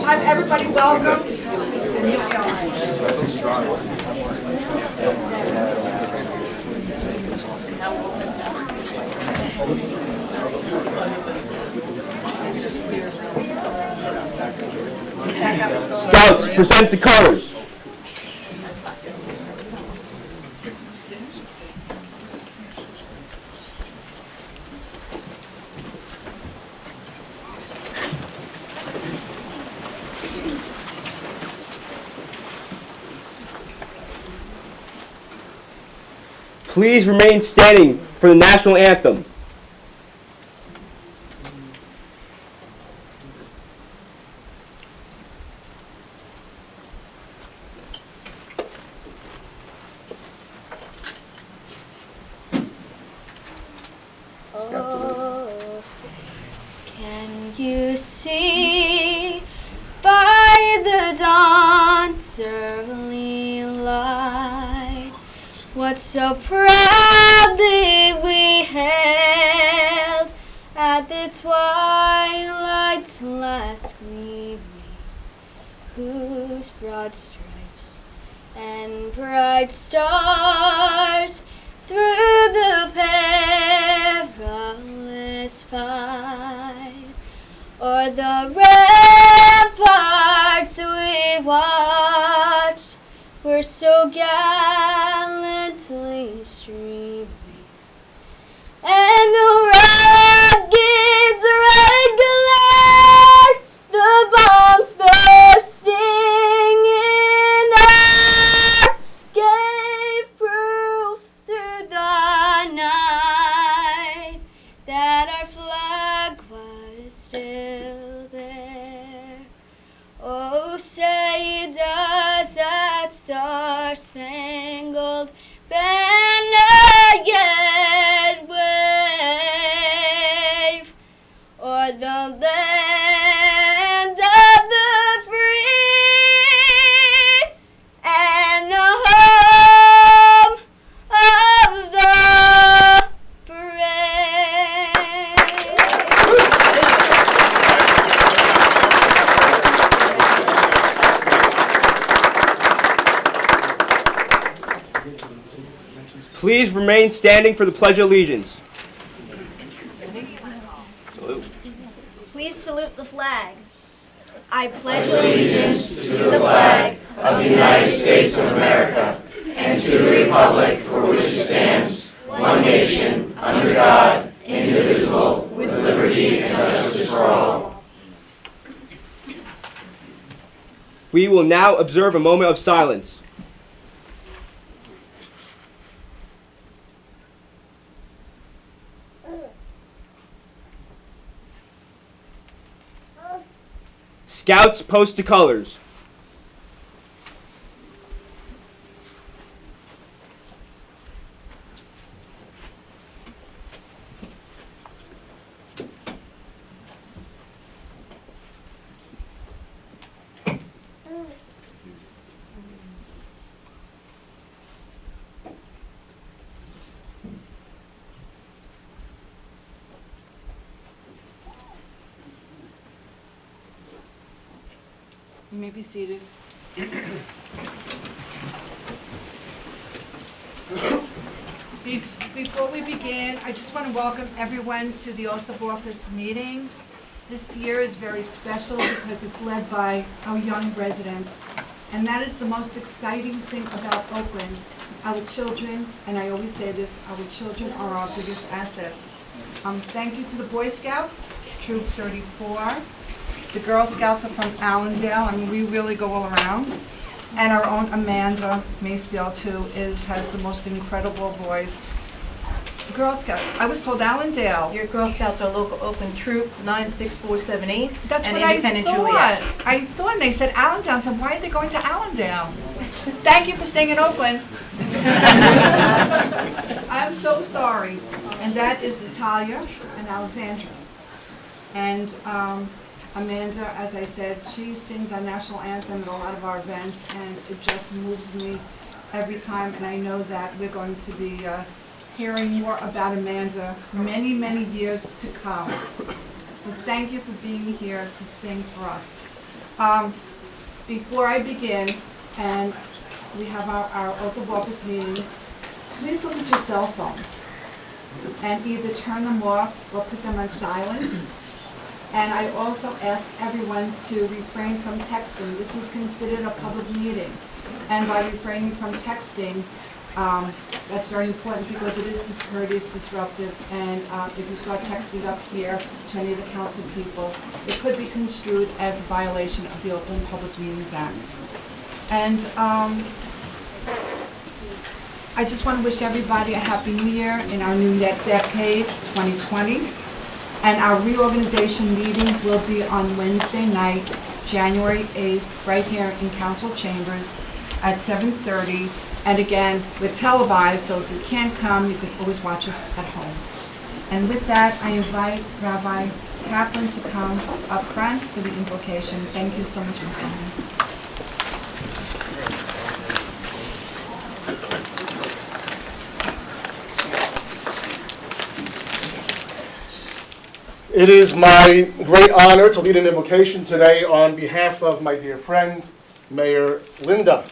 time, everybody, welcome. Scouts, present the colors. Please remain standing for the national anthem. Oh, can you see by the dawn's early light what so proudly we hailed at the twilight's last gleaming, whose broad stripes and bright stars through the perilous fight o'er the ramparts we watched were so gallantly streaming, and the rocket's red glare, the bombs bursting in air, gave proof through the night that our flag was still there. Oh, say does that star-spangled banner yet wave o'er the land of the free and the home of the brave. Please remain standing for the Pledge of Allegiance. Please salute the flag. I pledge allegiance to the flag of the United States of America and to the republic for which it stands, one nation, under God, indivisible, with liberty and justice for all. We will now observe a moment of silence. Scouts, post to colors. You may be seated. Before we begin, I just want to welcome everyone to the Oath of Office meeting. This year is very special because it's led by our young residents, and that is the most exciting thing about Oakland. Our children, and I always say this, our children are our biggest assets. Thank you to the Boy Scouts, Troop 34. The Girl Scouts are from Allendale. I mean, we really go all around. And our own Amanda Macefield, who has the most incredible voice. Girl Scout. I was told Allendale. Your Girl Scouts are local Oakland Troop 96478 That's and what Independent I thought. Juliet. I thought, and they said Allendale. I said, why are they going to Allendale? Thank you for staying in Oakland. I'm so sorry. And that is Natalia and Alexandra. And Amanda, as I said, she sings our national anthem at a lot of our events, and it just moves me every time. And I know that we're going to be hearing more about Amanda many, many years to come. So thank you for being here to sing for us. Before I begin, and we have our oath of office meeting, please look at your cell phones and either turn them off or put them on silent. And I also ask everyone to refrain from texting. This is considered a public meeting. And by refraining from texting, that's very important because it is discourteous, disruptive, and if you start texting up here to any of the council people, it could be construed as a violation of the Open Public Meetings Act. And I just want to wish everybody a happy new year in our new decade, 2020. And our reorganization meeting will be on Wednesday night, January 8th, right here in Council Chambers at 7:30. And again, we're televised, so if you can't come, you can always watch us at home. And with that, I invite Rabbi Kaplan to come up front for the invocation. Thank you so much for coming. It is my great honor to lead an invocation today on behalf of my dear friend, Mayor Linda.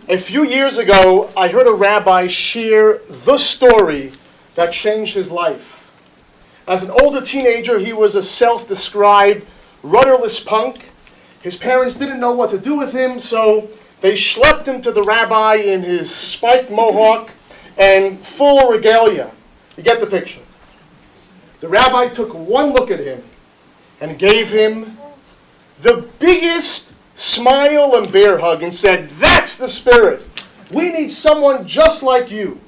A few years ago, I heard a rabbi share the story that changed his life. As an older teenager, he was a self-described rudderless punk. His parents didn't know what to do with him, so they schlepped him to the rabbi in his spiked mohawk and full regalia. You get the picture. The rabbi took one look at him and gave him the biggest smile and bear hug and said, "That's the spirit. We need someone just like you."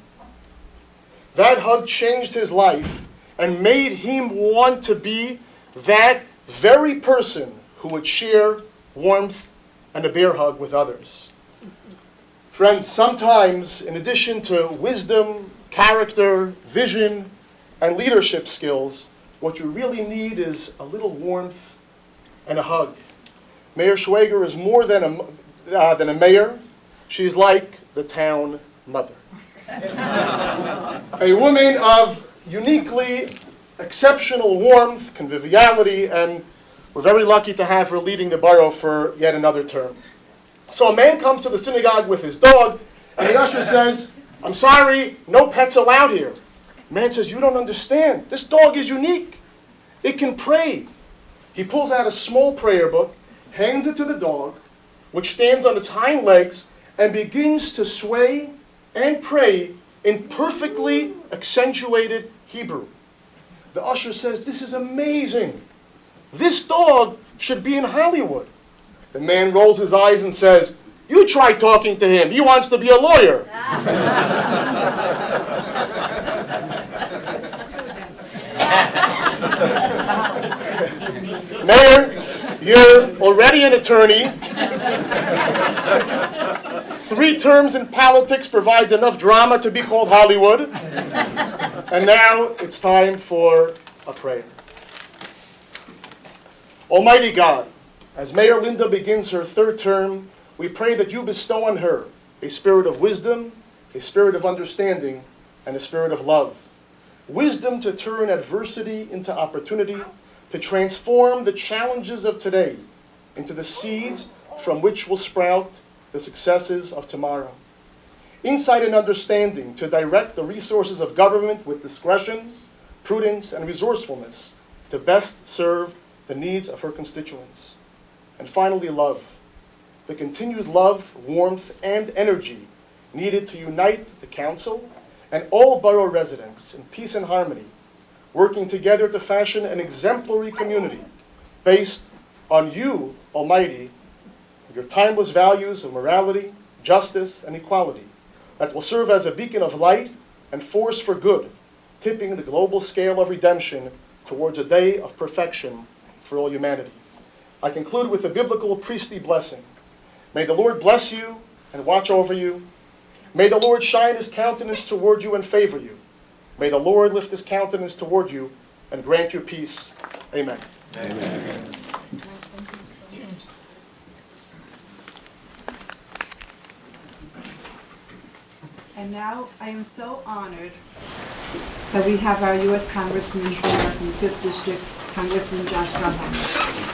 That hug changed his life and made him want to be that very person who would share warmth and a bear hug with others. Friends, sometimes in addition to wisdom, character, vision, and leadership skills, what you really need is a little warmth and a hug. Mayor Schwager is more than a mayor. She's like the town mother. A woman of uniquely exceptional warmth, conviviality, and we're very lucky to have her leading the borough for yet another term. So a man comes to the synagogue with his dog, and the usher says, "I'm sorry, no pets allowed here." Man says, "You don't understand. This dog is unique. It can pray." He pulls out a small prayer book, hands it to the dog, which stands on its hind legs, and begins to sway and pray in perfectly accentuated Hebrew. The usher says, "This is amazing. This dog should be in Hollywood." The man rolls his eyes and says, "You try talking to him. He wants to be a lawyer." Mayor, you're already an attorney. 3 terms in politics provides enough drama to be called Hollywood. And now it's time for a prayer. Almighty God, as Mayor Linda begins her 3rd term, we pray that you bestow on her a spirit of wisdom, a spirit of understanding, and a spirit of love. Wisdom to turn adversity into opportunity, to transform the challenges of today into the seeds from which will sprout the successes of tomorrow. Insight and understanding to direct the resources of government with discretion, prudence, and resourcefulness to best serve the needs of her constituents. And finally, love. The continued love, warmth, and energy needed to unite the council and all borough residents in peace and harmony, working together to fashion an exemplary community based on you, Almighty, your timeless values of morality, justice, and equality that will serve as a beacon of light and force for good, tipping the global scale of redemption towards a day of perfection for all humanity. I conclude with a biblical priestly blessing. May the Lord bless you and watch over you. May the Lord shine his countenance toward you and favor you. May the Lord lift his countenance toward you and grant you peace. Amen. Amen. And now I am so honored that we have our U.S. Congressman here from the 5th District, Congressman Josh Duhamel.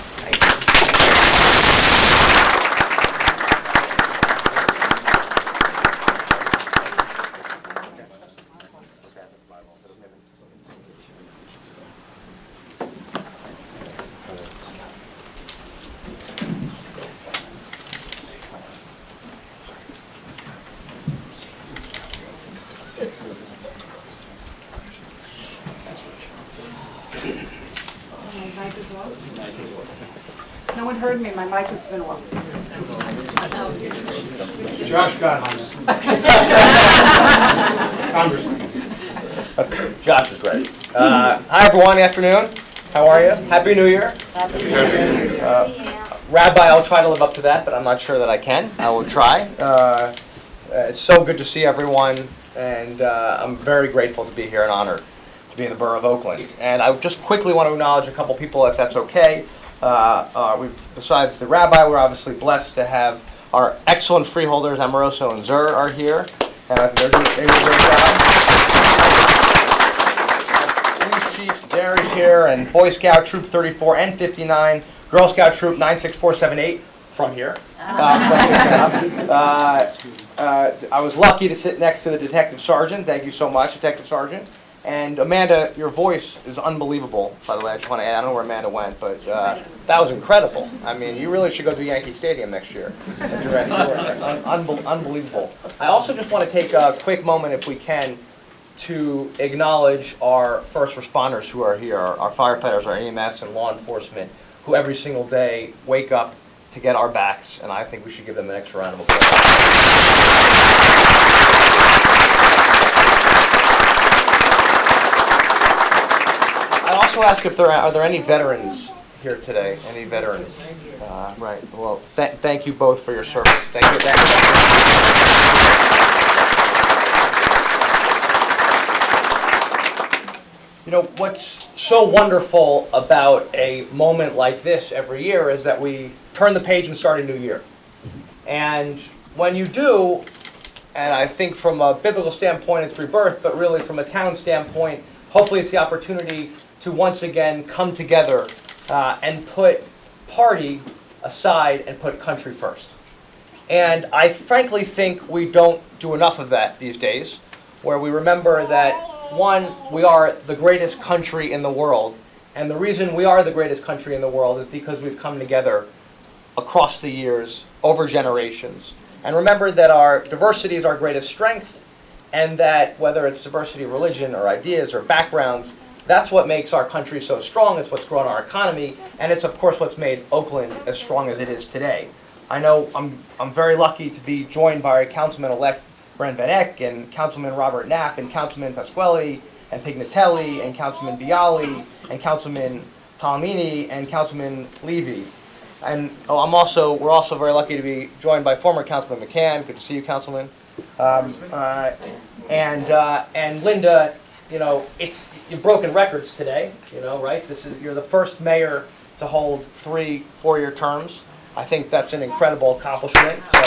heard me, my mic has been off. Josh got Congressman. Josh is great. Hi everyone, afternoon. How are you? Happy New Year. Happy New Year. Rabbi, I'll try to live up to that, but I'm not sure that I can. I will try. It's so good to see everyone, and I'm very grateful to be here and honored to be in the borough of Oakland. And I just quickly want to acknowledge a couple people, if that's okay. Besides the rabbi, we're obviously blessed to have our excellent freeholders, Amoroso and Zur, are here. And I think they did a great job. Police Chiefs, Jerry's here, and Boy Scout Troop 34 and 59, Girl Scout Troop 96478 from here. I was lucky to sit next to the Detective Sergeant. Thank you so much, Detective Sergeant. And Amanda, your voice is unbelievable, by the way. I just want to add, I don't know where Amanda went, but that was incredible. I mean, you really should go to Yankee Stadium next year. Unbelievable. I also just want to take a quick moment, if we can, to acknowledge our first responders who are here, our firefighters, our EMS, and law enforcement, who every single day wake up to get our backs, and I think we should give them an extra round of applause. I also ask if are there any veterans here today? Any veterans? Right. Well, thank you both for your service. Thank you. You know, what's so wonderful about a moment like this every year is that we turn the page and start a new year. And when you do, and I think from a biblical standpoint it's rebirth, but really from a town standpoint, hopefully it's the opportunity to once again come together and put party aside and put country first. And I frankly think we don't do enough of that these days, where we remember that, one, we are the greatest country in the world, and the reason we are the greatest country in the world is because we've come together across the years, over generations. And remember that our diversity is our greatest strength, and that whether it's diversity of religion or ideas or backgrounds, that's what makes our country so strong. It's what's grown our economy, and it's of course what's made Oakland as strong as it is today. I know I'm very lucky to be joined by Councilman-elect Bren Van Eck and Councilman Robert Knapp and Councilman Pasquelli and Pignatelli and Councilman Bialy and Councilman Palomini and Councilman Levy. And we're also very lucky to be joined by former Councilman McCann. Good to see you, Councilman. And Linda. You know, you've broken records today, you know, right? You're the first mayor to hold 3 4-year terms. I think that's an incredible accomplishment. So,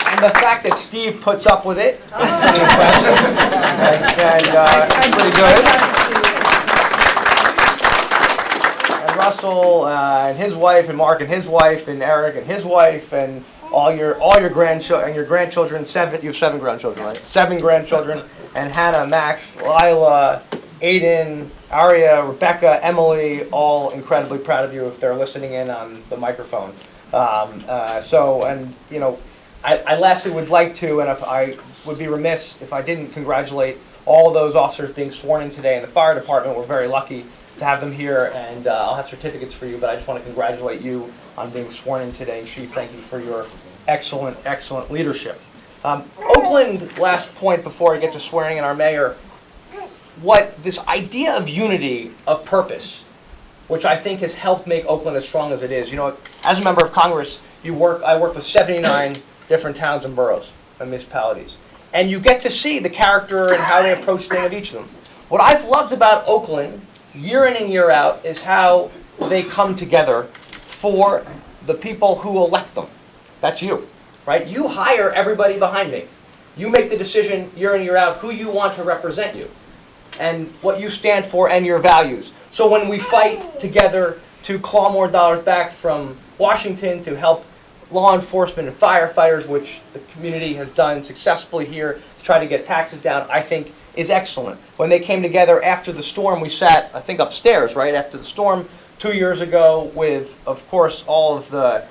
and the fact that Steve puts up with it is pretty impressive and pretty good. And Russell and his wife, and Mark and his wife, and Eric and his wife, and all your grandchildren and your grandchildren. You have 7 grandchildren, right? 7 grandchildren, and Hannah, Max, Lila, Aiden, Aria, Rebecca, Emily, all incredibly proud of you if they're listening in on the microphone. I lastly would like to, and if I would be remiss if I didn't congratulate all those officers being sworn in today in the fire department. We're very lucky to have them here, and I'll have certificates for you, but I just want to congratulate you on being sworn in today. Chief, thank you for your excellent, excellent leadership. Oakland, last point before I get to swearing in our mayor, what this idea of unity, of purpose, which I think has helped make Oakland as strong as it is. You know, as a member of Congress, I work with 79 different towns and boroughs and municipalities. And you get to see the character and how they approach things of each of them. What I've loved about Oakland, year in and year out, is how they come together for the people who elect them. That's you, right? You hire everybody behind me. You make the decision year in, year out who you want to represent you and what you stand for and your values. So when we fight together to claw more dollars back from Washington to help law enforcement and firefighters, which the community has done successfully here to try to get taxes down, I think is excellent. When they came together after the storm, we sat, I think, upstairs, right, after the storm 2 years ago with, of course, all of the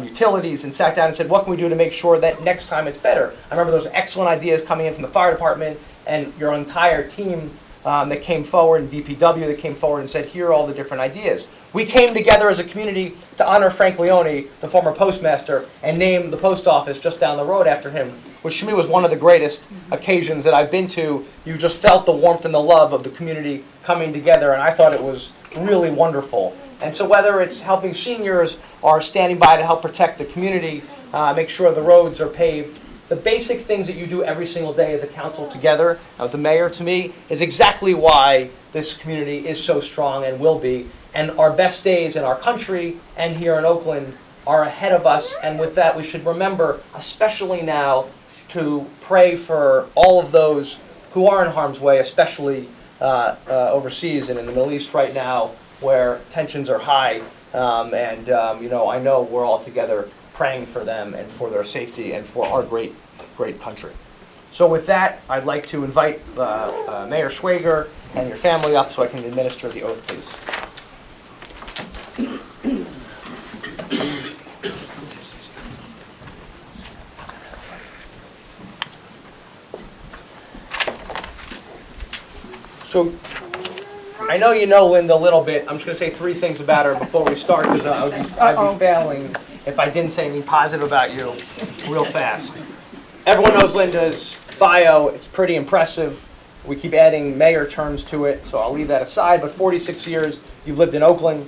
utilities and sat down and said, what can we do to make sure that next time it's better? I remember those excellent ideas coming in from the fire department, and your entire team that came forward, and DPW that came forward and said, here are all the different ideas. We came together as a community to honor Frank Leone, the former postmaster, and name the post office just down the road after him, which to me was one of the greatest occasions that I've been to. You just felt the warmth and the love of the community coming together, and I thought it was really wonderful. And so whether it's helping seniors or standing by to help protect the community, make sure the roads are paved, the basic things that you do every single day as a council together, the mayor to me, is exactly why this community is so strong and will be. And our best days in our country and here in Oakland are ahead of us. And with that, we should remember, especially now, to pray for all of those who are in harm's way, especially overseas and in the Middle East right now, where tensions are high. I know we're all together praying for them and for their safety and for our great, great country. So with that, I'd like to invite Mayor Schwager and your family up so I can administer the oath, please. So, I know you know Linda a little bit. I'm just going to say 3 things about her before we start, because I'd be failing if I didn't say anything positive about you real fast. Everyone knows Linda's bio. It's pretty impressive. We keep adding mayor terms to it, so I'll leave that aside. But 46 years you've lived in Oakland,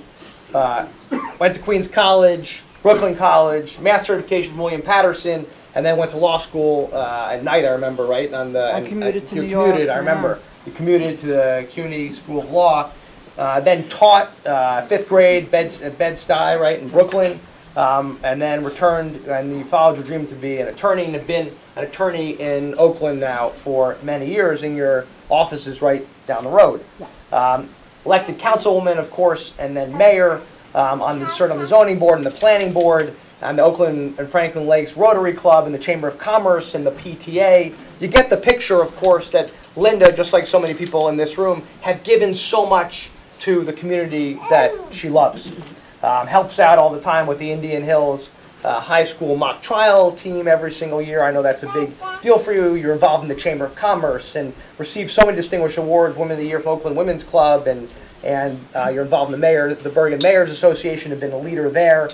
went to Queens College, Brooklyn College, math certification from William Patterson, and then went to law school at night, I remember, right? I commuted to New York. I remember. You commuted to the CUNY School of Law, then taught 5th grade at Bed-Stuy, right, in Brooklyn, and then returned, and you followed your dream to be an attorney, and have been an attorney in Oakland now for many years, and your office is right down the road. Yes. Elected councilwoman, of course, and then mayor, on the zoning board and the planning board, and the Oakland and Franklin Lakes Rotary Club, and the Chamber of Commerce, and the PTA. You get the picture, of course, that Linda, just like so many people in this room, have given so much to the community that she loves. Helps out all the time with the Indian Hills High School mock trial team every single year. I know that's a big deal for you. You're involved in the Chamber of Commerce and received so many distinguished awards, Women of the Year from Oakland Women's Club, and you're involved in the Bergen Mayors Association, have been a leader there.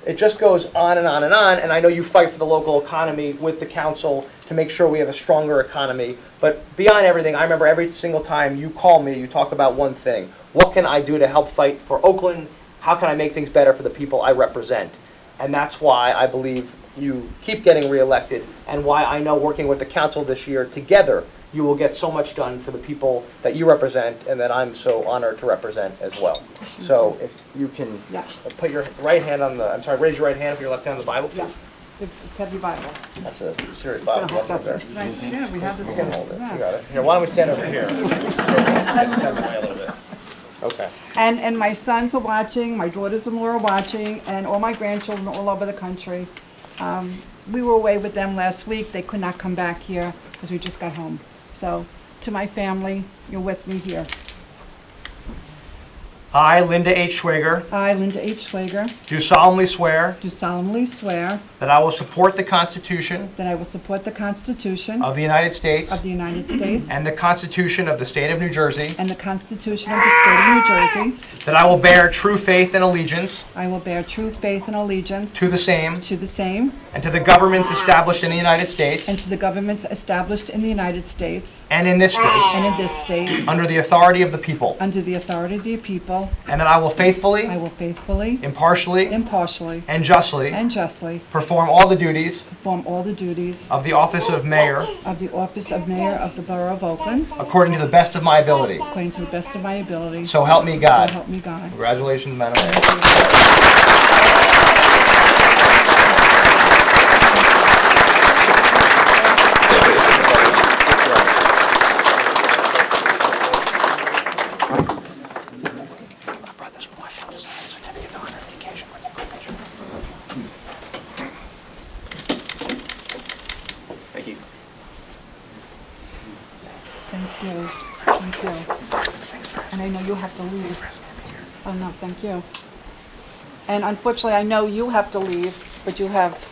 It just goes on and on and on, and I know you fight for the local economy with the council to make sure we have a stronger economy. But beyond everything, I remember every single time you call me, you talk about one thing. What can I do to help fight for Oakland? How can I make things better for the people I represent? And that's why I believe you keep getting reelected, and why I know working with the council this year together, you will get so much done for the people that you represent and that I'm so honored to represent as well. So if you can put your right hand on raise your right hand if your left hand on the Bible, please. Yes. It's heavy Bible. That's a serious Bible. Right, yeah, we have this. You can hold it. You got it. Here, why don't we stand over here? Stand away a little bit. Okay. And my sons are watching, my daughters-in-law are watching, and all my grandchildren all over the country. We were away with them last week. They could not come back here because we just got home. So, to my family, you're with me here. I, Linda H. Schwager, I, Linda H. Schwager, do solemnly swear do solemnly swear that I will support the Constitution that I will support the Constitution of the United States of the United States and the Constitution of the State of New Jersey, and the Constitution of the State of New Jersey. that I will bear true faith and allegiance I will bear true faith and allegiance to the same to the same and to the governments established in the United States and to the governments established in the United States and in this state and in this state under the authority of the people, under the authority of the people. and that I will faithfully, I will faithfully, impartially, impartially, and justly and justly perform all the duties perform all the duties of the office of mayor of the office of Mayor of the Borough of Oakland according to the best of my ability. according to the best of my ability. So help me So God. help me God. Congratulations, Madam Mayor. Thank you. Thank you. Thank you. And I know you have to leave. Oh, no, thank you. And unfortunately, I know you have to leave, but you have,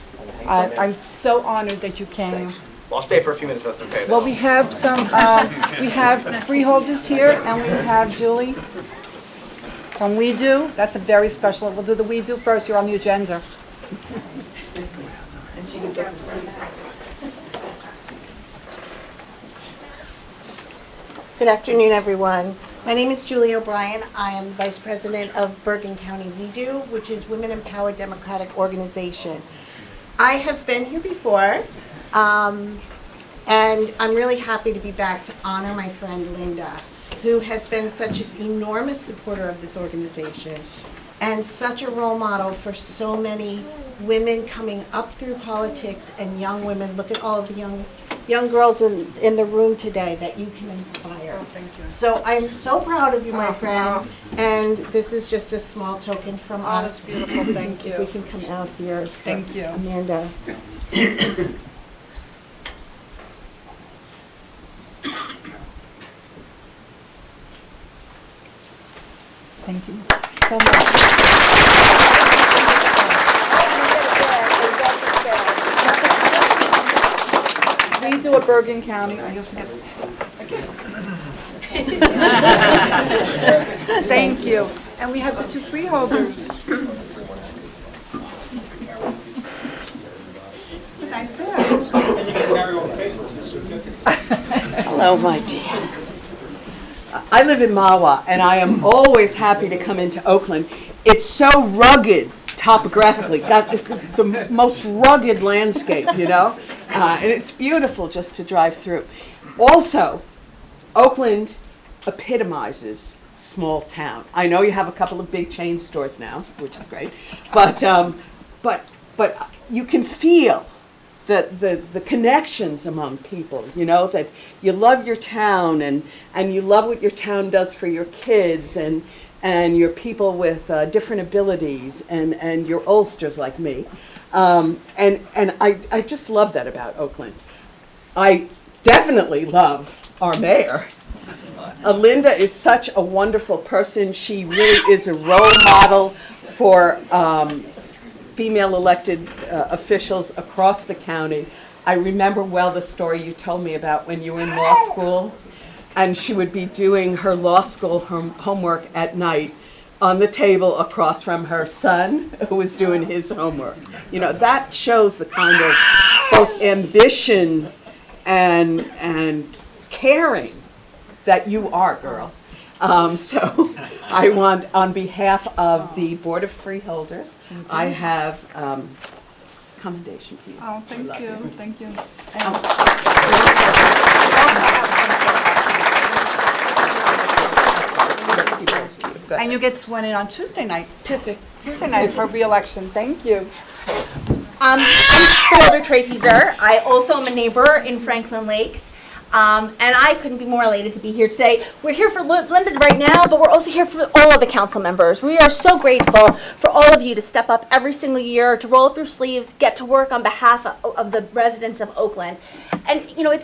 I'm so honored that you came. Well, I'll stay for a few minutes if that's okay. Well, we have some, we have freeholders here, and we have Julie from We Do. That's a very special, we'll do the We Do first, you're on the agenda. Good afternoon, everyone. My name is Julie O'Brien. I am Vice President of Bergen County We Do, which is Women Empowered Democratic Organization. I have been here before, and I'm really happy to be back to honor my friend Linda, who has been such an enormous supporter of this organization and such a role model for so many women coming up through politics and young women. Look at all of the young girls in the room today that you can inspire. Oh, thank you. So I am so proud of you, my Oh, friend, wow. and this is just a small token from Oh, us. that's beautiful, thank If we you. can come out here. Thank you. Amanda. Thank you so much. We do a Bergen County, I used to get. Thank you. And we have the two freeholders. Nice bag. Hello, my dear. I live in Mawa, and I am always happy to come into Oakland. It's so rugged topographically, got the most rugged landscape, you know? And it's beautiful just to drive through. Also, Oakland epitomizes small town. I know you have a couple of big chain stores now, which is great, but you can feel the connections among people, you know, that you love your town and you love what your town does for your kids and your people with different abilities and your oldsters like me. And I just love that about Oakland. I definitely love our mayor. Linda is such a wonderful person. She really is a role model for female elected officials across the county. I remember well the story you told me about when you were in law school, and she would be doing her law school homework at night on the table across from her son, who was doing his homework. You know, that shows the kind of both ambition and caring that you are, girl. So I want, on behalf of the Board of Freeholders, I have commendation for you. Oh, thank you, thank you. And you get sworn in on Tuesday night. Tuesday night for re-election. Thank you. I'm Freeholder Tracy Zer. I also am a neighbor in Franklin Lakes. And I couldn't be more elated to be here today. We're here for Linda right now, but we're also here for all of the council members. We are so grateful for all of you to step up every single year, to roll up your sleeves, get to work on behalf of the residents of Oakland. And you know,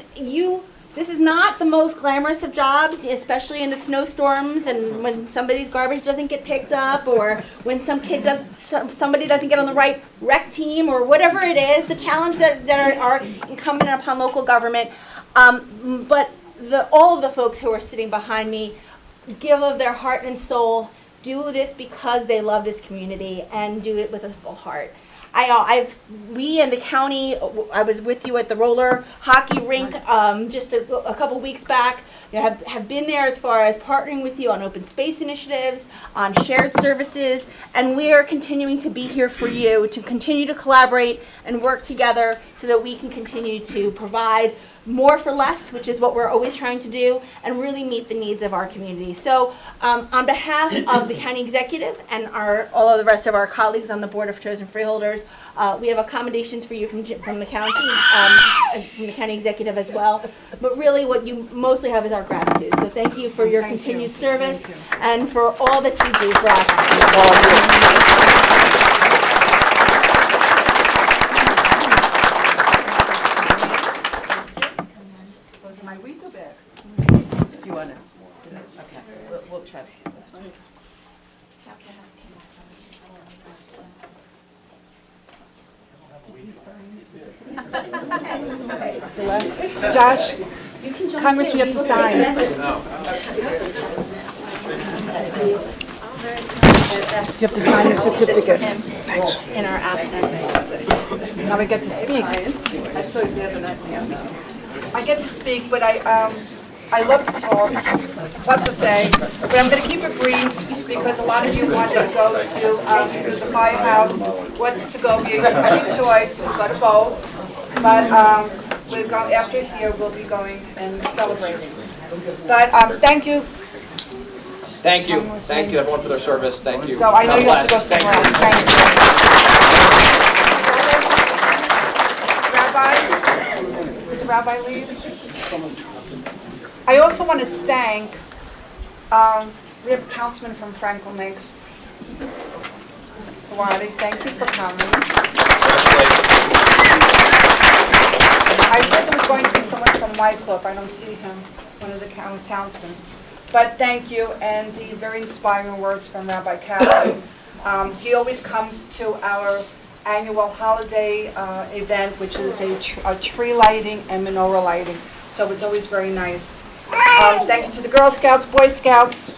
this is not the most glamorous of jobs, especially in the snowstorms and when somebody's garbage doesn't get picked up, or when somebody doesn't get on the right rec team, or whatever it is, the challenge that are incumbent upon local government. But all of the folks who are sitting behind me give of their heart and soul, do this because they love this community, and do it with a full heart. We in the county, I was with you at the roller hockey rink just a couple weeks back, have been there as far as partnering with you on open space initiatives, on shared services, and we are continuing to be here for you to continue to collaborate and work together so that we can continue to provide more for less, which is what we're always trying to do, and really meet the needs of our community. So on behalf of the county executive and all of the rest of our colleagues on the Board of Chosen Freeholders, we have accommodations for you from the county, from the county executive as well. But really what you mostly have is our gratitude. So thank you for your continued service and for all that you do for us. Those are my window bag. You want to? Okay, we'll try to handle this one. Josh, Congress, we have to sign. You have to sign the certificate. In our absence. Now we get to speak. I saw you the other night. I get to speak, but I love to talk, lot to say, but I'm going to keep it brief because a lot of you want to go to the firehouse or to Segovia. You have your choice, you go to both, but we're going, after here, we'll be going and celebrating. But thank you. Thank you. Thank you, everyone, for their service. Thank you. Go, I know God you have to go bless. Thank somewhere you. else. Thank you. Rabbi, did the rabbi leave? I also want to thank, we have a councilman from Franklin Lakes. Wadi, thank you for coming. I said there was going to be someone from Wycliffe. I don't see him, one of the townsmen. But thank you, and the very inspiring words from Rabbi Kaplan. He always comes to our annual holiday event, which is a tree lighting and menorah lighting. So it's always very nice. Thank you to the Girl Scouts, Boy Scouts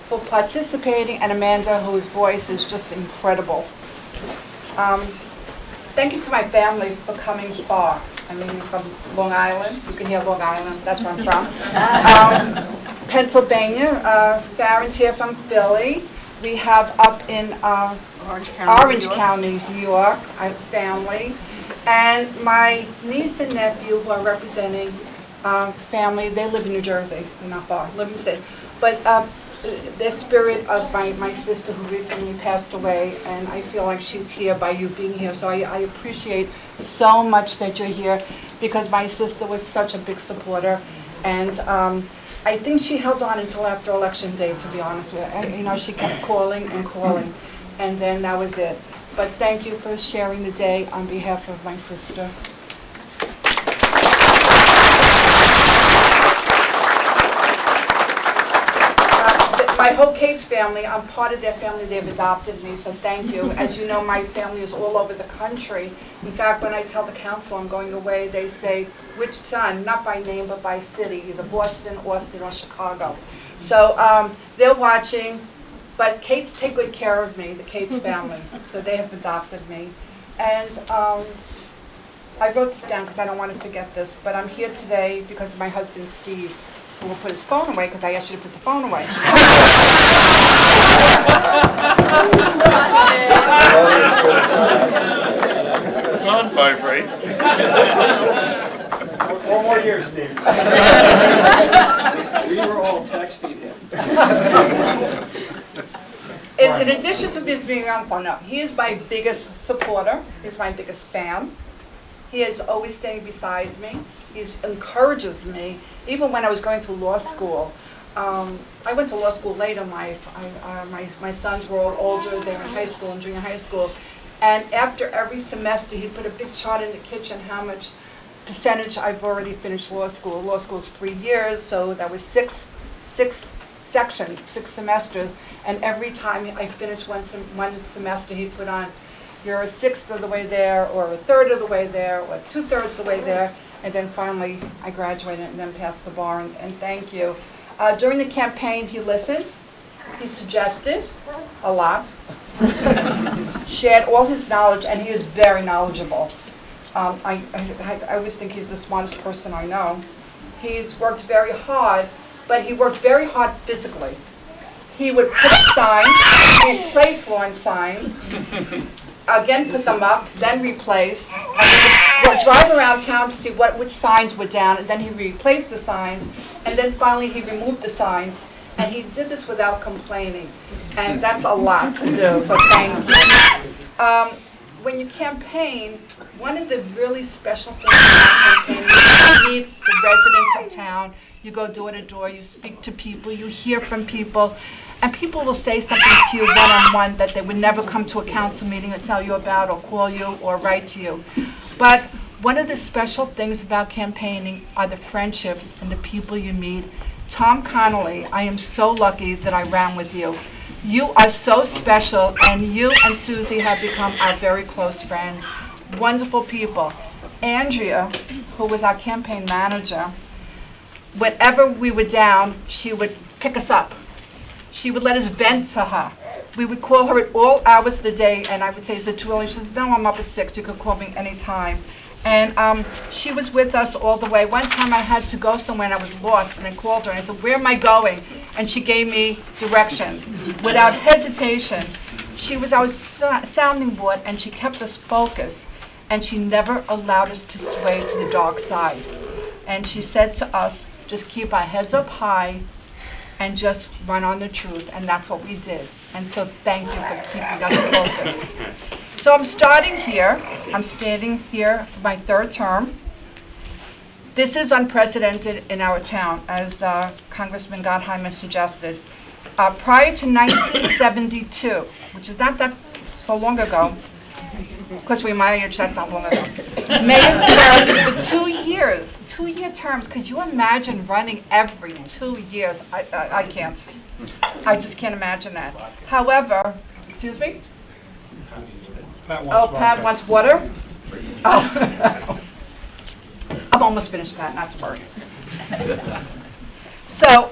for participating, and Amanda, whose voice is just incredible. Thank you to my family for coming far. I mean, from Long Island. You can hear Long Island, that's where I'm from. Pennsylvania, Farron's here from Philly. We have up in Orange County, New York, I have family. And my niece and nephew who are representing family, they live in New Jersey, they're not far, live in the city. But the spirit of my sister who recently passed away, and I feel like she's here by you being here. So I appreciate so much that you're here, because my sister was such a big supporter. And I think she held on until after Election Day, to be honest with you. You know, she kept calling and calling, and then that was it. But thank you for sharing the day on behalf of my sister. My whole Cates family, I'm part of their family, they've adopted me, so thank you. As you know, my family is all over the country. In fact, when I tell the council I'm going away, they say, which son, not by name, but by city, either Boston, Austin, or Chicago. So they're watching, but Cates take good care of me, the Cates family, so they have adopted me. And I wrote this down because I don't want to forget this, but I'm here today because of my husband, Steve, who will put his phone away because I asked you to put the phone away. It's on vibrate. 4 more years, Steve. We were all texting him. In addition to being on the phone, no, he is my biggest supporter. He's my biggest fan. He is always standing beside me. He encourages me. Even when I was going through law school, I went to law school late in life. My sons were all older. They were in high school and junior high school. And after every semester, he put a big chart in the kitchen how much percentage I've already finished law school. Law school is 3 years, so that was six sections, 6 semesters. And every time I finished one semester, he put on, you're a sixth of the way there, or a third of the way there, or 2/3 of the way there. And then finally, I graduated and then passed the bar, and thank you. During the campaign, he listened, he suggested a lot, shared all his knowledge, and he is very knowledgeable. I always think he's the smartest person I know. He's worked very hard, but he worked very hard physically. He would put signs, replace lawn signs, again put them up, then replace. He would drive around town to see which signs were down, and then he replaced the signs, and then finally he removed the signs, and he did this without complaining, and that's a lot to do, so thank you. When you campaign, one of the really special things about campaigning is you meet the residents of town, you go door to door, you speak to people, you hear from people, and people will say something to you one-on-one that they would never come to a council meeting or tell you about or call you or write to you. But one of the special things about campaigning are the friendships and the people you meet. Tom Connolly, I am so lucky that I ran with you. You are so special, and you and Susie have become our very close friends. wonderful people. Andrea, who was our campaign manager, whenever we were down, she would pick us up. She would let us vent to her. We would call her at all hours of the day, and I would say, is it too early? She says, no, I'm up at 6. You could call me anytime. And she was with us all the way. One time I had to go somewhere and I was lost, and I called her and I said, where am I going? And she gave me directions. Without hesitation, she was our sounding board, and she kept us focused, and she never allowed us to sway to the dark side. And she said to us, just keep our heads up high and just run on the truth, and that's what we did. And so thank you for keeping us focused. So I'm starting here. I'm standing here for my 3rd term. This is unprecedented in our town, as Congressman Gottheimer suggested. Prior to 1972, which is not that so long ago, because we're my age, that's not long ago, mayors served for 2 years, 2-year terms. Could you imagine running every 2 years? I can't. I just can't imagine that. However, excuse me? Pat wants water? Oh. I'm almost finished, Pat, not to worry. So,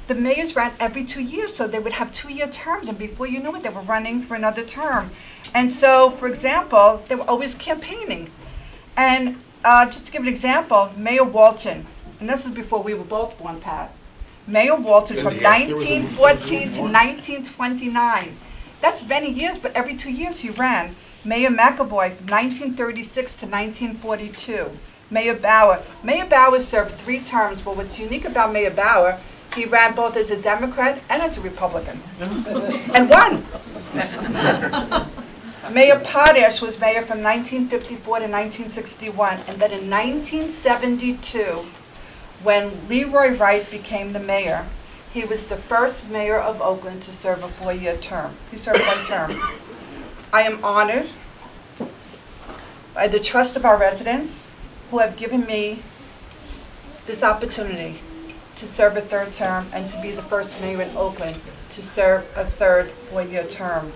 the mayors ran every 2 years, so they would have 2-year terms, and before you knew it, they were running for another term. And so, for example, they were always campaigning. And just to give an example, Mayor Walton, and this is before we were both born, Pat. Mayor Walton from 1914 to 1929. That's many years, but every 2 years he ran. Mayor McAvoy from 1936 to 1942. Mayor Bauer. Mayor Bauer served 3 terms, but what's unique about Mayor Bauer, he ran both as a Democrat and as a Republican, and won. Mayor Potash was mayor from 1954 to 1961, and then in 1972, when Leroy Wright became the mayor, he was the first mayor of Oakland to serve a 4-year term. He served 1 term. I am honored by the trust of our residents who have given me this opportunity to serve a 3rd term and to be the first mayor in Oakland to serve a 3rd 4-year term.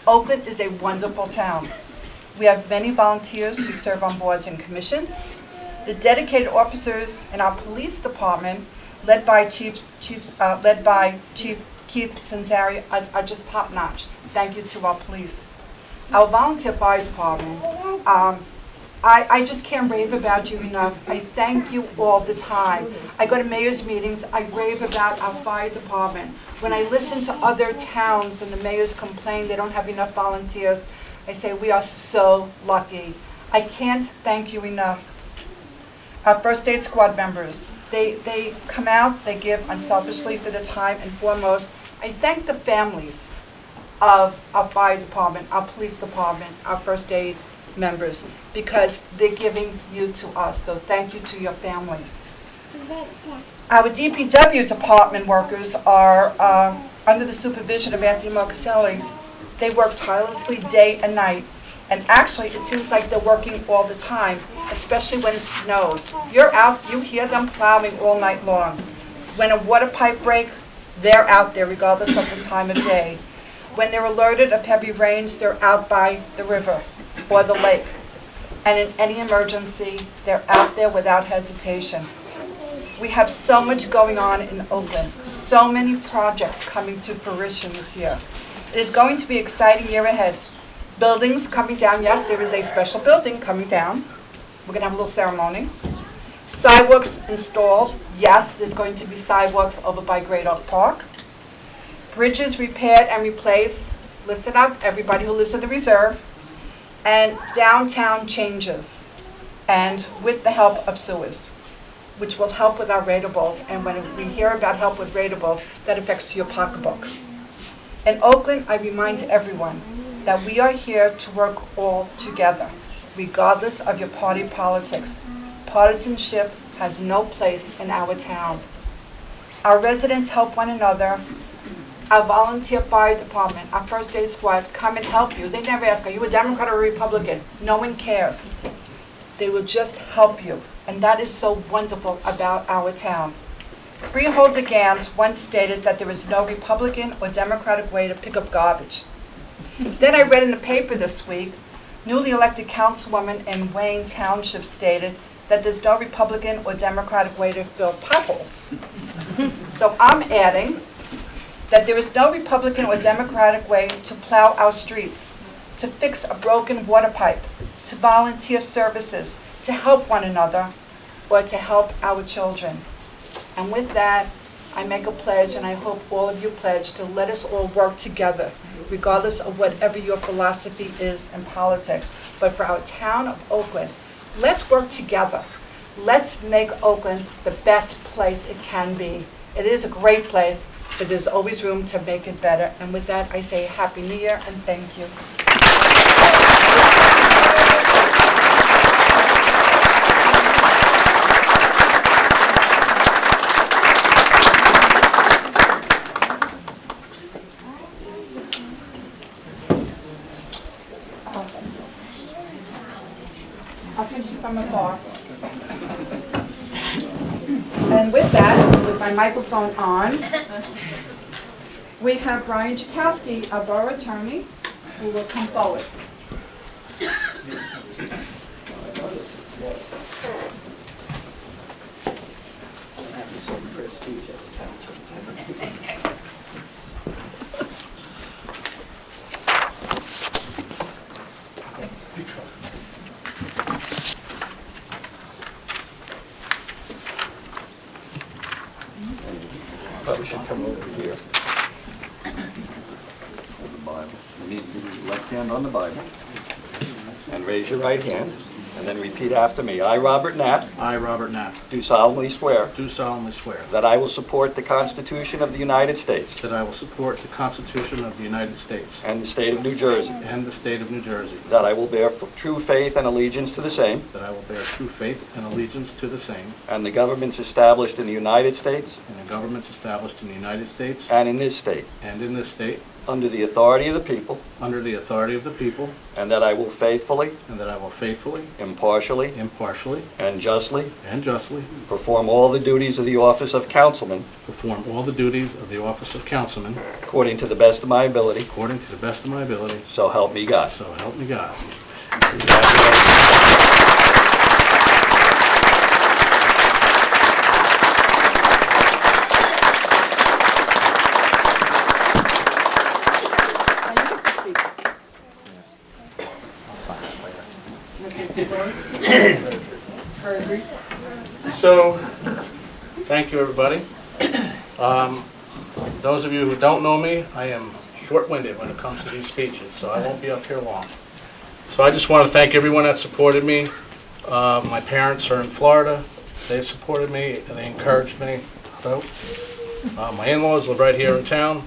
Oakland is a wonderful town. We have many volunteers who serve on boards and commissions. The dedicated officers in our police department, led by Chief Keith Sanzari, are just top-notch. Thank you to our police. Our volunteer fire department, I just can't rave about you enough. I thank you all the time. I go to mayor's meetings, I rave about our fire department. When I listen to other towns and the mayors complain they don't have enough volunteers, I say we are so lucky. I can't thank you enough. Our first aid squad members, they come out, they give unselfishly for their time, and foremost, I thank the families of our fire department, our police department, our first aid members, because they're giving you to us. So thank you to your families. Our DPW department workers are under the supervision of Anthony Mocaselli. They work tirelessly day and night. And actually, it seems like they're working all the time, especially when it snows. You're out, you hear them plowing all night long. When a water pipe breaks, they're out there regardless of the time of day. When they're alerted of heavy rains, they're out by the river or the lake. And in any emergency, they're out there without hesitation. We have so much going on in Oakland, so many projects coming to fruition this year. It is going to be an exciting year ahead. Buildings coming down, yes, there is a special building coming down. We're going to have a little ceremony. Sidewalks installed, yes, there's going to be sidewalks over by Great Oak Park. Bridges repaired and replaced, listen up, everybody who lives in the reserve. And downtown changes, and with the help of sewers, which will help with our ratables. And when we hear about help with ratables, that affects your pocketbook. In Oakland, I remind everyone that we are here to work all together, regardless of your party politics. Partisanship has no place in our town. Our residents help one another. Our volunteer fire department, our first aid squad, come and help you. They never ask, are you a Democrat or a Republican? No one cares. They will just help you. And that is so wonderful about our town. Freehold DeGans once stated that there is no Republican or Democratic way to pick up garbage. Then I read in the paper this week newly elected councilwoman in Wayne Township stated that there's no Republican or Democratic way to fill potholes. So I'm adding that there is no Republican or Democratic way to plow our streets, to fix a broken water pipe, to volunteer services, to help one another, or to help our children. And with that, I make a pledge, and I hope all of you pledge to let us all work together, regardless of whatever your philosophy is in politics. But for our town of Oakland, let's work together. Let's make Oakland the best place it can be. It is a great place, but there's always room to make it better. And with that, I say Happy New Year and thank you. I'll kiss you from afar. And with that, with my microphone on, we have Brian Jakowski, our borough attorney, who will come forward. Probably should come over here. The Bible. You need your left hand on the Bible. And raise your right hand. And then repeat after me. I, Robert Knapp, I, Robert Knapp, do solemnly swear do solemnly swear that I will support the Constitution of the United States that I will support the Constitution of the United States and the state of New Jersey, and the state of New Jersey, that I will bear true faith and allegiance to the same, that I will bear true faith and allegiance to the same, and the governments established in the United States and the governments established in the United States and in this state, and in this state, under the authority of the people, under the authority of the people, and that I will faithfully, and that I will faithfully, impartially, impartially, and justly and justly perform all the duties of the office of councilman perform all the duties of the office of councilman according to the best of my ability, according to the best of my ability, so help me God. so help me God. So, thank you, everybody. Those of you who don't know me, I am short-winded when it comes to these speeches, so I won't be up here long. So I just want to thank everyone that supported me. My parents are in Florida. They supported me and they encouraged me. So, my in-laws live right here in town.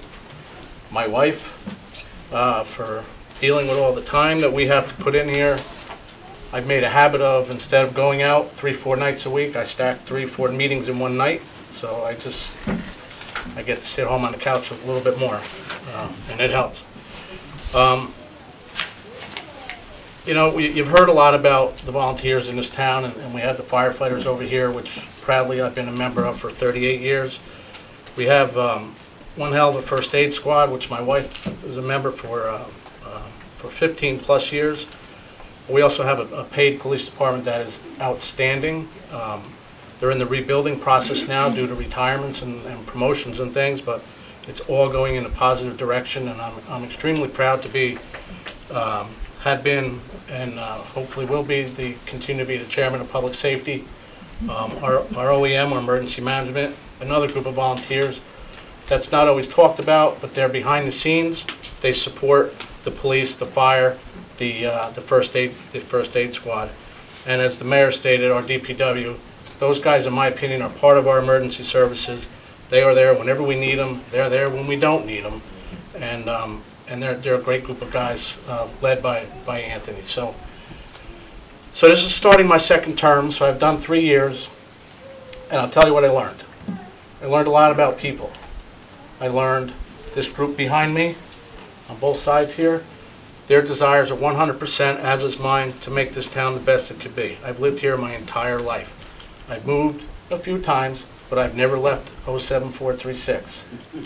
My wife, for dealing with all the time that we have to put in here. I've made a habit of, instead of going out 3-4 nights a week, I stack 3-4 meetings in one night. So I get to sit home on the couch a little bit more, and it helps. You know, you've heard a lot about the volunteers in this town, and we have the firefighters over here, which proudly I've been a member of for 38 years. We have one hell of a first aid squad, which my wife is a member for 15 plus years. We also have a paid police department that is outstanding. They're in the rebuilding process now due to retirements and promotions and things, but it's all going in a positive direction, and I'm extremely proud to be, had been, and hopefully will be, continue to be the chairman of public safety. Our OEM, or emergency management, another group of volunteers that's not always talked about, but they're behind the scenes. They support the police, the fire, the first aid squad, and as the mayor stated, our DPW. Those guys, in my opinion, are part of our emergency services. They are there whenever we need them. They're there when we don't need them, and they're a great group of guys led by Anthony. So this is starting my second term. So I've done 3 years, and I'll tell you what I learned. I learned a lot about people. I learned this group behind me, on both sides here. Their desires are 100%, as is mine, to make this town the best it could be. I've lived here my entire life. I've moved a few times, but I've never left 07436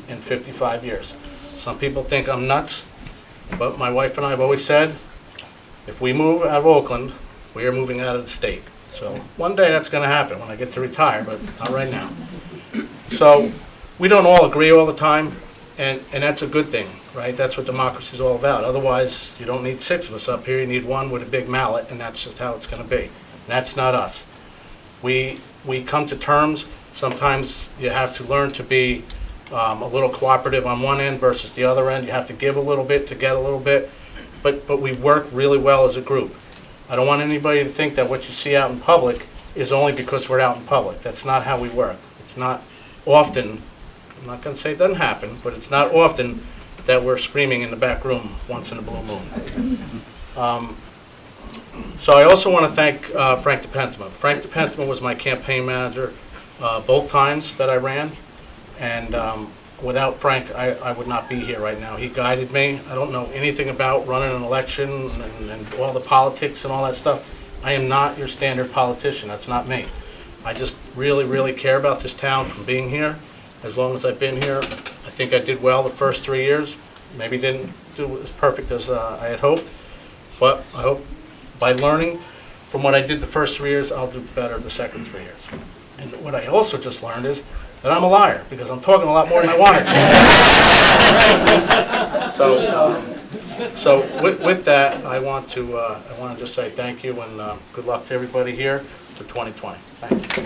in 55 years. Some people think I'm nuts, but my wife and I have always said, If we move out of Oakland, we are moving out of the state. So one day that's going to happen when I get to retire, but not right now. So we don't all agree all the time, and that's a good thing, right? That's what democracy is all about. Otherwise, you don't need 6 of us up here. You need one with a big mallet, and that's just how it's going to be. And that's not us. We come to terms. Sometimes you have to learn to be a little cooperative on one end versus the other end. You have to give a little bit to get a little bit. But we work really well as a group. I don't want anybody to think that what you see out in public is only because we're out in public. That's not how we work. It's not often, I'm not going to say it doesn't happen, but it's not often that we're screaming in the back room once in a blue moon. So I also want to thank Frank DePentima. Frank DePentima was my campaign manager both times that I ran, and without Frank, I would not be here right now. He guided me. I don't know anything about running an election and all the politics and all that stuff. I am not your standard politician. That's not me. I just really, really care about this town from being here. As long as I've been here, I think I did well the first 3 years. Maybe didn't do as perfect as I had hoped, but I hope by learning from what I did the first 3 years, I'll do better the second 3 years. And what I also just learned is that I'm a liar, because I'm talking a lot more than I wanted to. So with that, I want to just say thank you and good luck to everybody here for 2020. Thank you.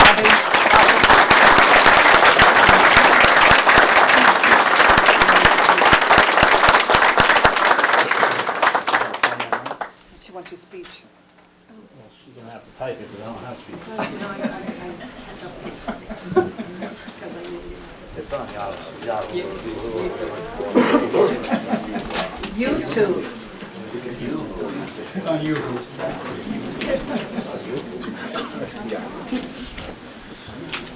She wants your speech. Well, she's going to have to type it, but I don't have to. It's on Yahoo. YouTube. It's on you.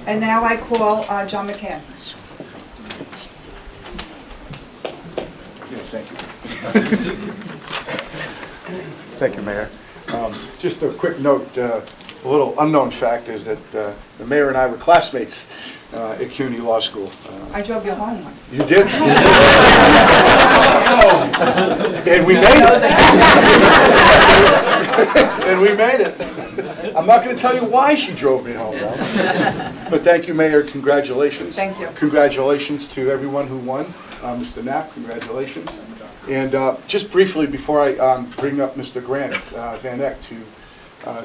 And now I call John McCann. Yes, thank you. Thank you, Mayor. Just a quick note, a little unknown fact is that the mayor and I were classmates at CUNY Law School. I drove you home once. You did? And we made it. And we made it. I'm not going to tell you why she drove me home, though. But thank you, Mayor. Congratulations. Thank you. Congratulations to everyone who won. Mr. Knapp, congratulations. And just briefly, before I bring up Mr. Grant Van Eck to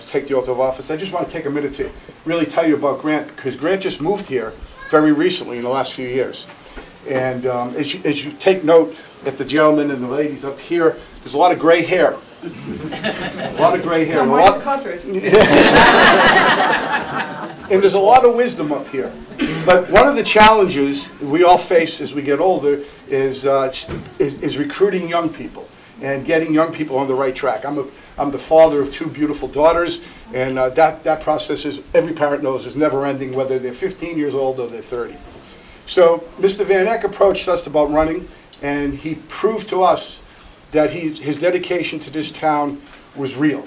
take the oath of office, I just want to take a minute to really tell you about Grant, because Grant just moved here very recently in the last few years. And as you take note at the gentlemen and the ladies up here, there's a lot of gray hair. A lot of gray hair. Mine's covered. And there's a lot of wisdom up here. But one of the challenges we all face as we get older is recruiting young people and getting young people on the right track. I'm the father of 2 beautiful daughters, and that process, is, every parent knows, is never ending, whether they're 15 years old or they're 30. So Mr. Van Eck approached us about running, and he proved to us that his dedication to this town was real.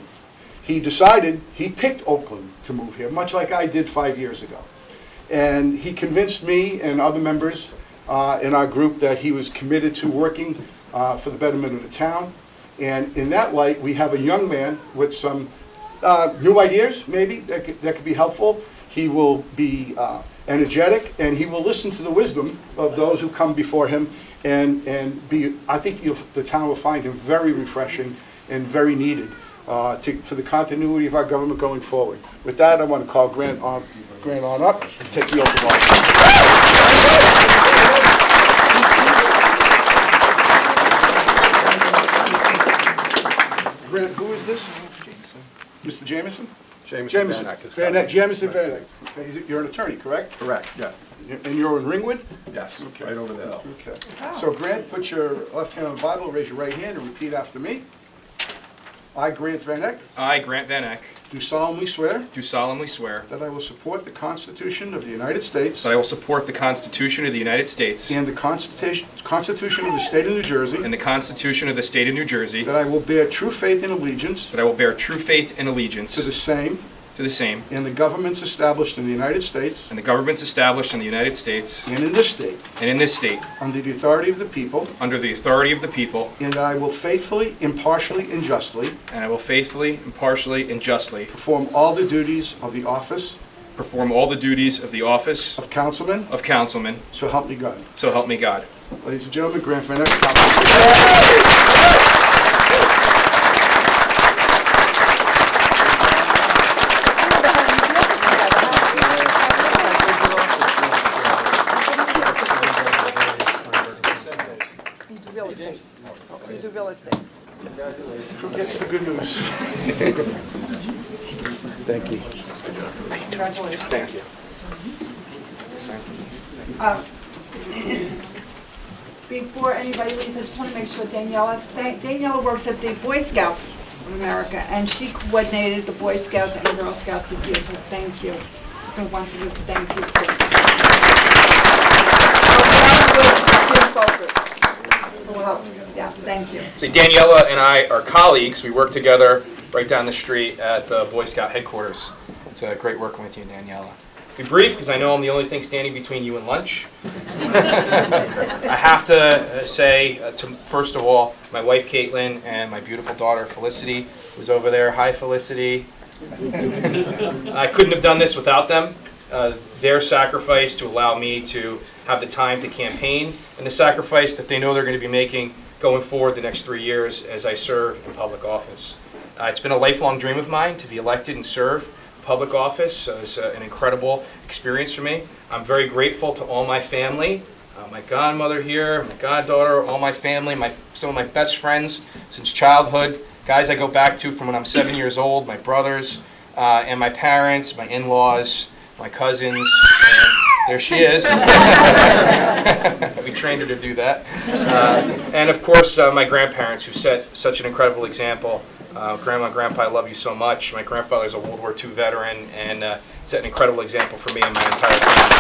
He picked Oakland to move here, much like I did 5 years ago. And he convinced me and other members in our group that he was committed to working for the betterment of the town. And in that light, we have a young man with some new ideas, maybe, that could be helpful. He will be energetic, and he will listen to the wisdom of those who come before him. And I think the town will find him very refreshing and very needed for the continuity of our government going forward. With that, I want to call Grant on up and take the oath of office. Grant, who is this? Mr. Jamison? Jamison Van Eck is Jamison Van Eck. Okay. You're an attorney, correct? Correct, yes. And you're in Ringwood? Yes, Okay. right over the hill. Okay. So Grant, put your left hand on the Bible, raise your right hand, and repeat after me. I, Grant Van Eck, I, Grant Van Eck, do solemnly swear do solemnly swear that I will support the Constitution of the United States that I will support the Constitution of the United States and the Constitution of the State of New Jersey, and the Constitution of the State of New Jersey, that I will bear true faith and allegiance that I will bear true faith and allegiance to the same to the same, and the governments established in the United States and the governments established in the United States and in this state, and in this state, under the authority of the people, under the authority of the people, and that I will faithfully, impartially, and justly and I will faithfully, impartially, and justly perform all the duties of the office perform all the duties of the office of councilman, of councilman, so help me God. so help me God. Ladies and gentlemen, Grant Van Eck. Real estate. He's a real estate. Who gets the good news? Thank you. Congratulations. Thank you. Before anybody leaves, I just want to make sure Daniela works at the Boy Scouts of America, and she coordinated the Boy Scouts and Girl Scouts this year, so thank you. So I want you to thank you for Yes, thank you. So Daniela and I are colleagues. We work together right down the street at the Boy Scout headquarters. It's great working with you, Daniela. Be brief, because I know I'm the only thing standing between you and lunch. I have to say, first of all, my wife Caitlin and my beautiful daughter Felicity, who's over there. Hi, Felicity. I couldn't have done this without them. Their sacrifice to allow me to have the time to campaign, and the sacrifice that they know they're going to be making going forward the next 3 years as I serve in public office. It's been a lifelong dream of mine to be elected and serve public office. It's an incredible experience for me. I'm very grateful to all my family, my godmother here, my goddaughter, all my family, some of my best friends since childhood, guys I go back to from when I'm 7 years old, my brothers, and my parents, my in-laws, my cousins, and there she is. We trained her to do that. And of course, my grandparents who set such an incredible example. Grandma and Grandpa, I love you so much. My grandfather's a World War II veteran and set an incredible example for me and my entire family.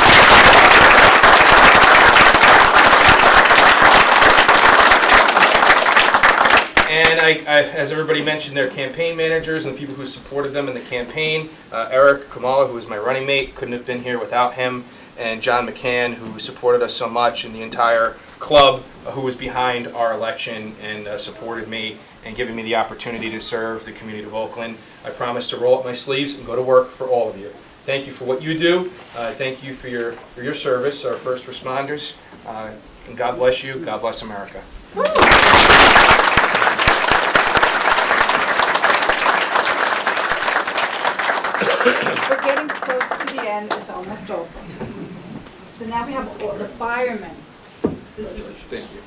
And as everybody mentioned, their campaign managers and the people who supported them in the campaign. Eric Kamala, who was my running mate, couldn't have been here without him. And John McCann, who supported us so much, and the entire club who was behind our election and supported me and giving me the opportunity to serve the community of Oakland. I promise to roll up my sleeves and go to work for all of you. Thank you for what you do. Thank you for your service, our first responders. And God bless you. God bless America. We're getting close to the end. It's almost over. So now we have all the firemen. Thank you.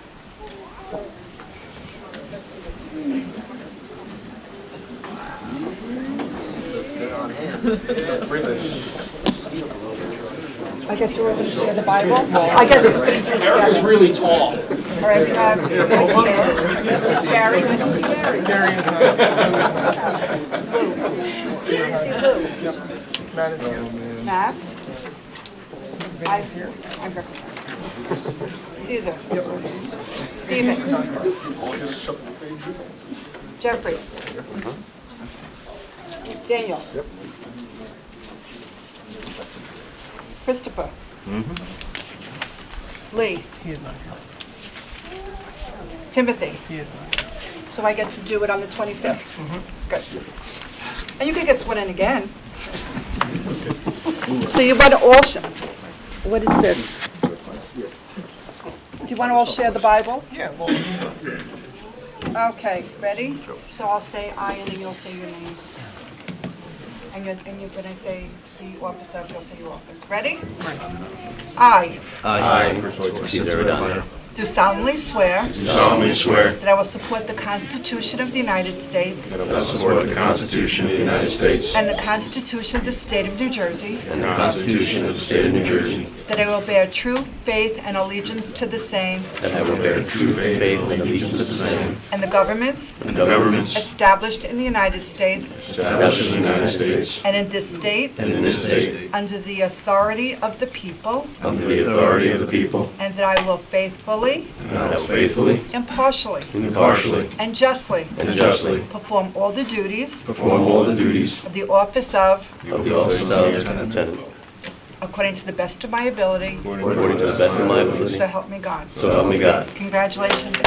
I guess you're going to share the Bible? I guess you're going to do it together. Eric is really tall. All right, we have Gary. Gary. Lou. Matt. I'm Caesar. Stephen. Jeffrey. Daniel. Christopher. Lee. He is not here. Timothy. He is not here. So I get to do it on the 25th? Good. And you can get sworn in again. So you want to all share? What is this? Do you want to all share the Bible? Yeah, well, Okay, ready? So I'll say I and then you'll say your name. And when I say the office of, you'll say your office. Ready? I. Do solemnly swear. That I will support the Constitution of the United States. That I will support the Constitution of the United States. And the Constitution of the State of New Jersey. And the Constitution of the State of New Jersey. That I will bear true faith and allegiance to the same. That I will bear true faith and allegiance to the same. And the governments. And the governments. Established in the United States. Established in the United States. And in this state. And in this state. Under the authority of the people. Under the authority of the people. And that I will faithfully. faithfully, and I will faithfully, impartially, impartially, and justly and justly perform all the duties perform all the duties of the office of, of the office of lieutenant, according to the best of my ability, according to the best of my ability. so help me God. So help me God. Congratulations.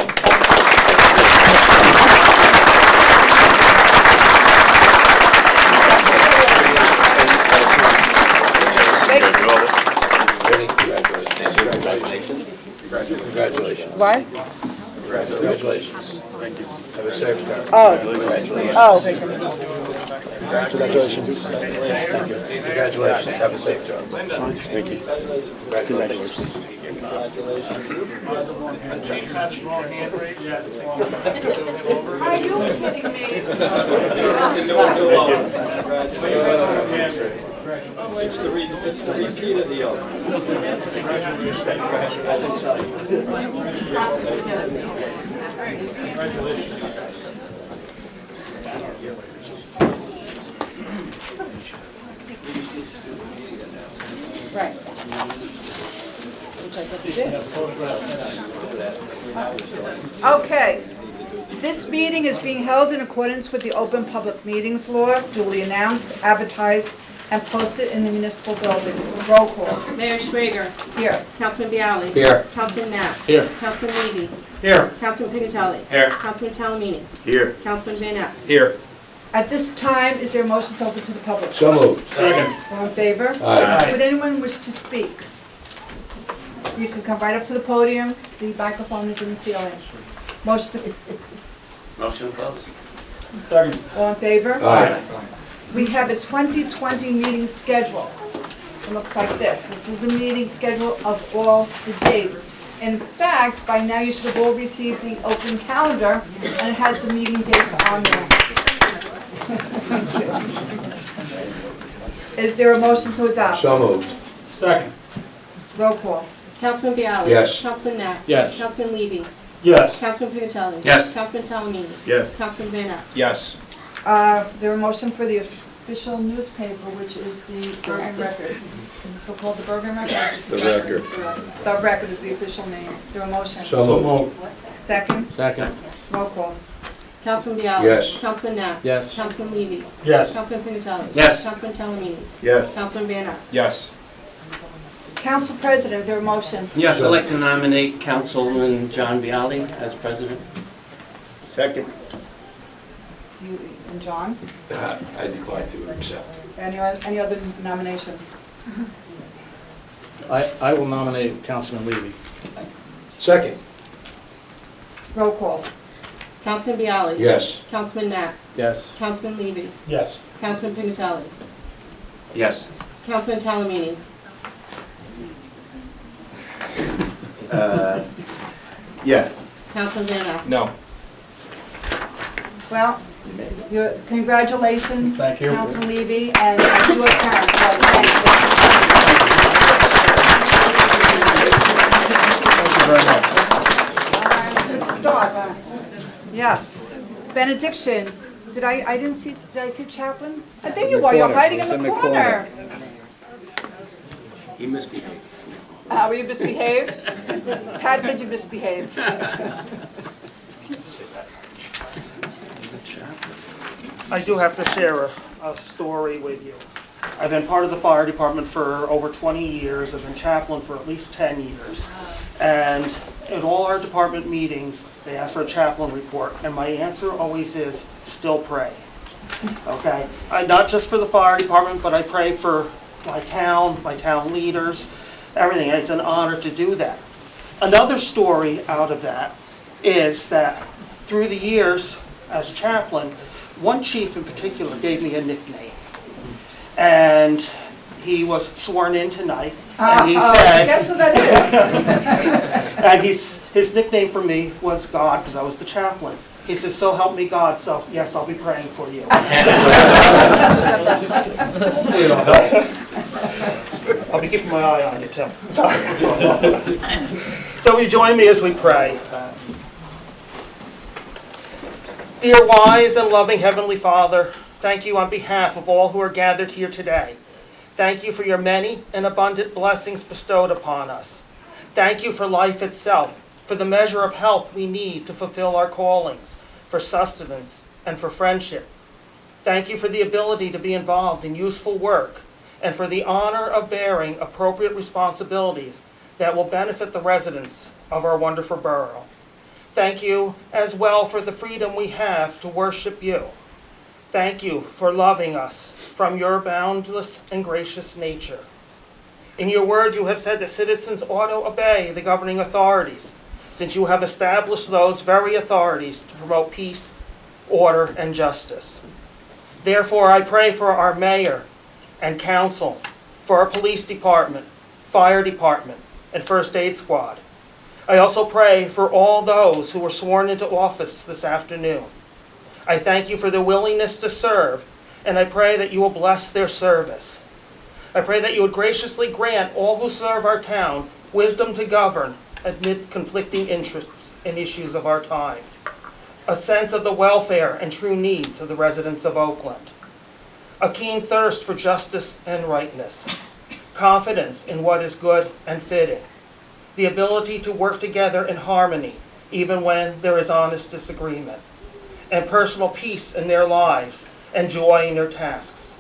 Congratulations. What? Congratulations. Thank you. Have a safe trip. Oh. Congratulations. Oh. Congratulations. Thank you. Congratulations. Have a safe trip. Thank you. Congratulations. Are you kidding me? It's the repeat of the oath. Right. Okay. This meeting is being held in accordance with the Open Public Meetings Law, duly announced, advertised, and posted in the municipal building. Roll call. Mayor Schrager. Here. Councilman Bialy. Here. Councilman Knapp. Here. Councilman Levy. Here. Councilman Pignatelli. Here. Councilman Talamini. Here. Councilman Van Ness. Here. At this time, is there a motion to open to the public? So moved. Second. All in favor? Aye. Would anyone wish to speak? You can come right up to the podium. The microphone is in the ceiling. Motion to... Motion closed. Second. All in favor? Aye. We have a 2020 meeting schedule. It looks like this. This is the meeting schedule of all the dates. In fact, by now you should have all received the open calendar, and it has the meeting dates on there. Is there a motion to adopt? So moved. Second. Roll call. Councilman Bialy. Yes. Councilman Knapp. Yes. Councilman Levy. Yes. Councilman Pignatelli. Yes. Councilman Talamini. Yes. Councilman Van Ness. Yes. There a motion for the official newspaper, which is the Bergen Record. Is it called the Bergen Record? The Record. The Record is the official name. There a motion? So moved. Second? Second. Roll call. Councilman Bialy. Yes. Councilman Knapp. Yes. Councilman Levy. Yes. Councilman Pignatelli. Yes. Councilman Talamini. Yes. Councilman Van Ness. Yes. Council President, is there a motion? Yes, I'd like to nominate Councilman John Bialy as president. Second. You and John? I decline to accept. Any other nominations? I will nominate Councilman Levy. Second. Roll call. Councilman Bialy. Yes. Councilman Knapp. Yes. Councilman Levy. Yes. Councilman Pignatelli. Yes. Councilman Talamini. Yes. Councilman Van Ness. No. Well, congratulations. Thank you. Councilman Levy, and your turn. Good start. Yes. Benediction. Did I see Chaplain? I think you were. You're hiding in the corner. He misbehaved. Were you misbehaved? Pat said you misbehaved. I do have to share a story with you. I've been part of the fire department for over 20 years. I've been chaplain for at least 10 years. And at all our department meetings, they ask for a chaplain report. And my answer always is, still pray. Okay? Not just for the fire department, but I pray for my town leaders, everything. It's an honor to do that. Another story out of that is that through the years as chaplain, one chief in particular gave me a nickname. And he was sworn in tonight. And he said, guess who that is? and his nickname for me was God, because I was the chaplain. He says, so help me God. So yes, I'll be praying for you. I'll be keeping my eye on you, Tim. So you join me as we pray. Dear wise and loving Heavenly Father, thank you on behalf of all who are gathered here today. Thank you for your many and abundant blessings bestowed upon us. Thank you for life itself, for the measure of health we need to fulfill our callings, for sustenance, and for friendship. Thank you for the ability to be involved in useful work and for the honor of bearing appropriate responsibilities that will benefit the residents of our wonderful borough. Thank you as well for the freedom we have to worship you. Thank you for loving us from your boundless and gracious nature. In your word, you have said that citizens ought to obey the governing authorities, since you have established those very authorities to promote peace, order, and justice. Therefore, I pray for our mayor and council, for our police department, fire department, and first aid squad. I also pray for all those who were sworn into office this afternoon. I thank you for their willingness to serve, and I pray that you will bless their service. I pray that you would graciously grant all who serve our town wisdom to govern amid conflicting interests and issues of our time, a sense of the welfare and true needs of the residents of Oakland, a keen thirst for justice and rightness, confidence in what is good and fitting, the ability to work together in harmony even when there is honest disagreement, and personal peace in their lives and joy in their tasks.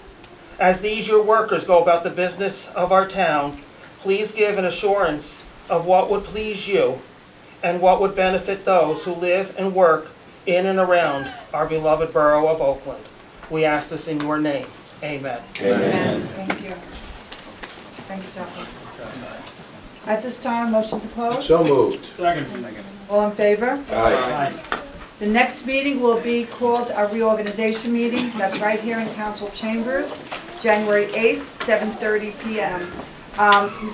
As these your workers go about the business of our town, please give an assurance of what would please you and what would benefit those who live and work in and around our beloved borough of Oakland. We ask this in your name. Amen. Amen. Thank you. Thank you, Chaplain. At this time, motion to close? So moved. All in favor? Aye. The next meeting will be called a reorganization meeting. That's right here in council chambers, January 8th, 7:30 p.m.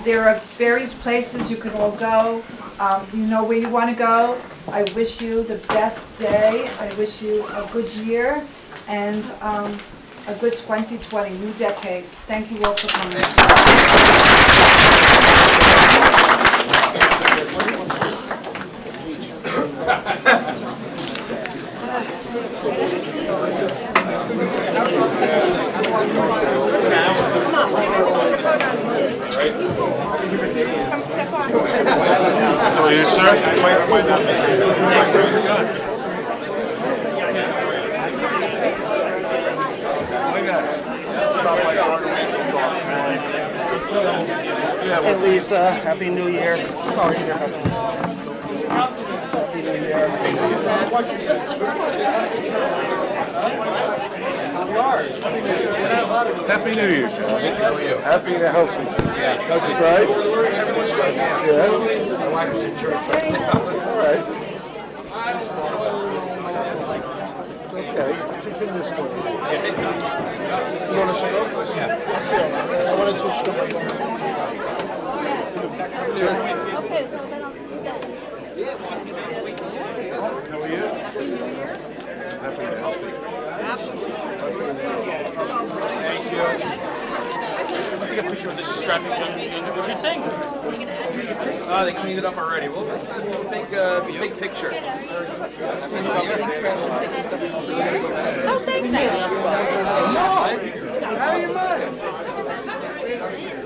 There are various places you can all go. You know where you want to go. I wish you the best day. I wish you a good year and a good 2020, new decade. Thank you all for coming. Yes, sir. Hey Lisa, Happy New Year. Sorry to hear about you. Happy New Year. Happy New Year. How are you? Happy to help you. Yeah. That's right. Everyone's good. Yeah. My wife was in church. All right. Okay. She's in this one. You want to sit over? Yeah. I wanted to start. Okay, so then I'll see you then. How are you? Happy to help you. Thank you. Take a picture of this traffic jam. What you think? Oh, they cleaned it up already. We'll big picture. Oh, thanks. How are you, man?